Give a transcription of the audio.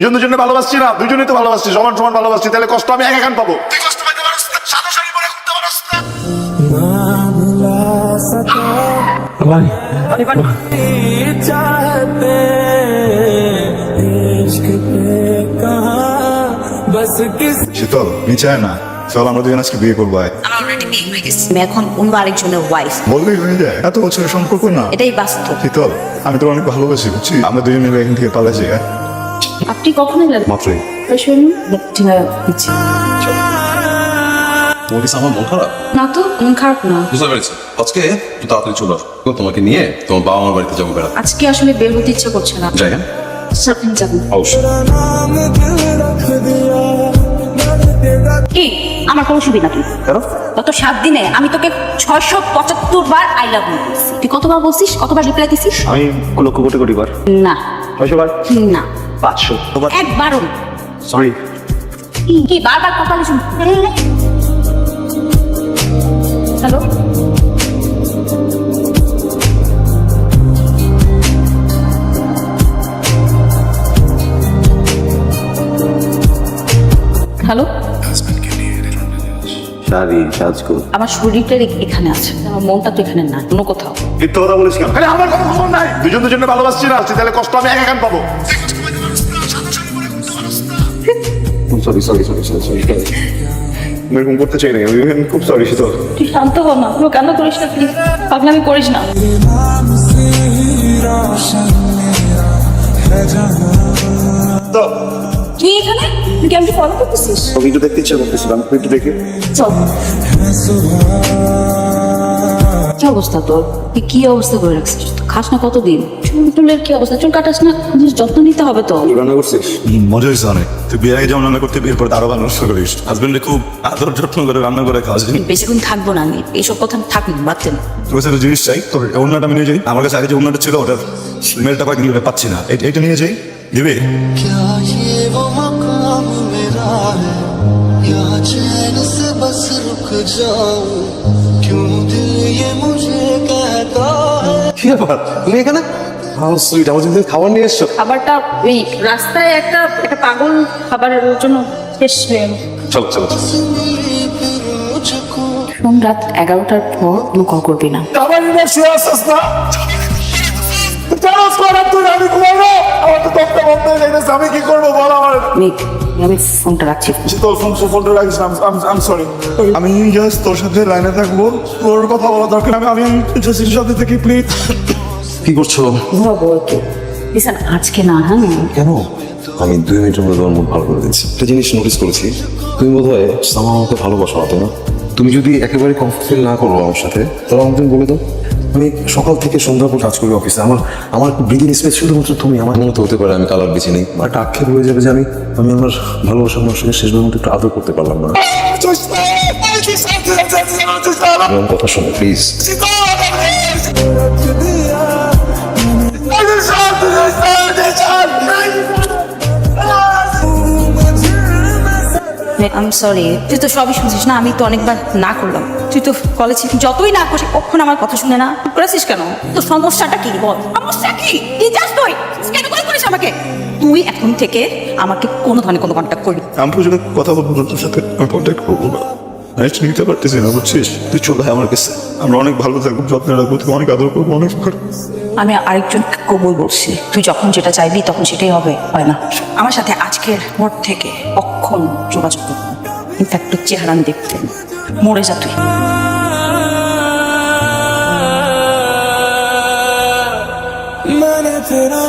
দুজনের জন্য ভালোবাসছি না, দুজনেই তো ভালোবাসছি, সমান সমান ভালোবাসছি, তাহলে কষ্ট আমি একা কেন পাবো? তুই কষ্ট পাইতে পারছ না, সাদা শাড়ি পরে ঘুরতে পারছ না। শীতল নিচে আয় না, চল আমরা দুজন আজকে বিয়ে করবো। আয়, আমার অলরেডি বিয়ে হয়ে গেছে, আমি এখন অন্য আরেকজনের ওয়াইফ। বললেই হয়ে যায়, এত বছরের সম্পর্ক না। এটাই বাস্তব। শীতল আমি তো অনেক ভালোবাসি, বুঝছি, আমরা দুজন মিলে এখান থেকে পালা যাই। আপনি কখন এলেন? মাত্রই। তোমার কাছে আমার মন খারাপ? না তো, মন খারাপ না। বুঝতে পেরেছি, আজকে একটু তাড়াতাড়ি চলে আসবো, তোমাকে নিয়ে তোমার বাবা মার বাড়িতে যাবো বেড়াতে। আজকে আসলে বের হতে ইচ্ছে করছে না। যাই, হ্যাঁ আপনি যাবেন? অবশ্যই। কি আমার কোনো সুবিধা তুই? গত 7 দিনে আমি তোকে 675 বার আই লাভ ইউ বলছি। তুই কতবার বলছিস, কতবার রিপ্লাই দিছিস? আমি লক্ষ কোটি কোটি বার, না 600 বার, না 500 বার। একবারও না। সরি। কি বারবার কথা শুন। হ্যালো, হ্যালো, শাড়ি সাজগোজ আমার শরীরটা এখানে আছে, আমার মনটা তো এখানে না, অন্য কোথাও। মিথ্যা কথা বলিস কেন? আরে আমার কোনো খবর নাই, দুজনের জন্য ভালোবাসছি না, তাহলে কষ্ট আমি একা কেন পাবো? Sorry sorry sorry sorry sorry এরকম করতে চাই না, আমি খুব সরি শীতল। তুই শান্ত হ না, তুই কেন করিস না প্লিজ, পাগলামি করিস না। তো তুই এখানে, তুই কি আমাকে ফলো করতেছিস? ছবি একটু দেখতে ইচ্ছা করতেছিলাম, একটু দেখে। চল। কি অবস্থা তোর? তুই কি অবস্থা করে রাখছিস? খাস না কতদিন? চুল টুলের কি অবস্থা? চুল কাটাস না? যত্ন নিতে হবে তো। রান্না করছিস? মজা হয়েছে অনেক। তুই বিয়ে আগে যেমন রান্না করতে, বিয়ের পর আরো ভালো নষ্ট করিস। হাজবেন্ডে খুব আদর যত্ন করে রান্না করে খাওয়া যায়। বেশিক্ষণ থাকবো না আমি, এইসব কথা থাকবি না, বাদ দেন। তোর কাছে একটা জিনিস চাই, তোর অন্যটা আমি নিয়ে যাই। আমার কাছে আগে যে অন্যটা ছিল ওটার স্মেলটা কয়েকদিন ধরে পাচ্ছি না, এইটা নিয়ে যাই, দিবে? क्या ये वो मकाम मेरा है यहाँ चैन से बस रुक जाऊं क्यों दिल ये मुझे कहता है। কি ব্যাপার তুমি এখানে? সুইট আমার জন্য খাবার নিয়ে এসছো? খাবারটা ওই রাস্তায় একটা পাগল খাবারের জন্য শেষ হয়ে গেল। চলো চলো मेरी फिर मुझको শোন, রাত 11টার পর কোনো কল করবি না। আমার শুয়ে আসছিস না? তুই জানোস করা, তুই আমি ঘুমাবো, আমার তো দমটা বন্ধ হয়ে যাইতেছে, আমি কি করবো বল আমার? মেঘ, আমি ফোনটা রাখছি। শীতল ফোনটা রাখিস না, আম সরি। আমি জাস্ট তোর সাথে লাইনে থাকবো, তোর কথা বলা দরকার। আমি জসির সাথে থেকে প্লিজ। কি করছো? ঘুমাবো একটু। লিসান, আজকে না, হ্যাঁ? কেন? আমি 2 মিনিটের মধ্যে তোমার মুড ভালো করে দিচ্ছি। একটা জিনিস নোটিস করেছি, তুমি বোধ হয় আমাকে ভালোবাসো না, তাই না? তুমি যদি একেবারে কমফোর্টেবল না করো আমার সাথে, তাহলে আমাকে তুমি বলে দাও। আমি সকাল থেকে সন্ধ্যা পর কাজ করি অফিসে, আমার ব্রিদিং স্পেস শুধুমাত্র তুমি। আমার মনে তো হতে পারে আমি কালার বেছে নেই, একটা আক্ষেপ হয়ে যাবে যে আমি আমার ভালোবাসার মানুষকে শেষবার মতো একটু আদর করতে পারলাম না। আমার কথা শোনো প্লিজ। আই এম সরি, তুই তো সবই শুনছিস না, আমি তো অনেকবার না করলাম। তুই তো কলেজে যতই না করিস, কখন আমার কথা শুনে না করেছিস কেন? তোর সমস্যাটা কি বল? সমস্যা কি চাস তুই? কেন করে করিস আমাকে? তুই এখন থেকে আমাকে কোনো ধরনের কোনো কন্ট্যাক্ট করবি। আমি যদি কথা বলবো না তোর সাথে, আমি কন্ট্যাক্ট করবো না। নেক্সট নিতে পারতেছি না, বুঝছিস? তুই চলে আয় আমার কাছে, আমরা অনেক ভালো থাকবো, যত্ন রাখবো, তোকে অনেক আদর করবো, অনেক করবো। আমি আরেকজনকে কবুল বলছি, তুই যখন যেটা চাইবি তখন সেটাই হবে, হয় না? আমার সাথে আজকের পর থেকে কখন যোগাযোগ করবি? ইনফ্যাক্ট তোর চেহারা আমি দেখতে মরে যা তুই। मैंने तेरा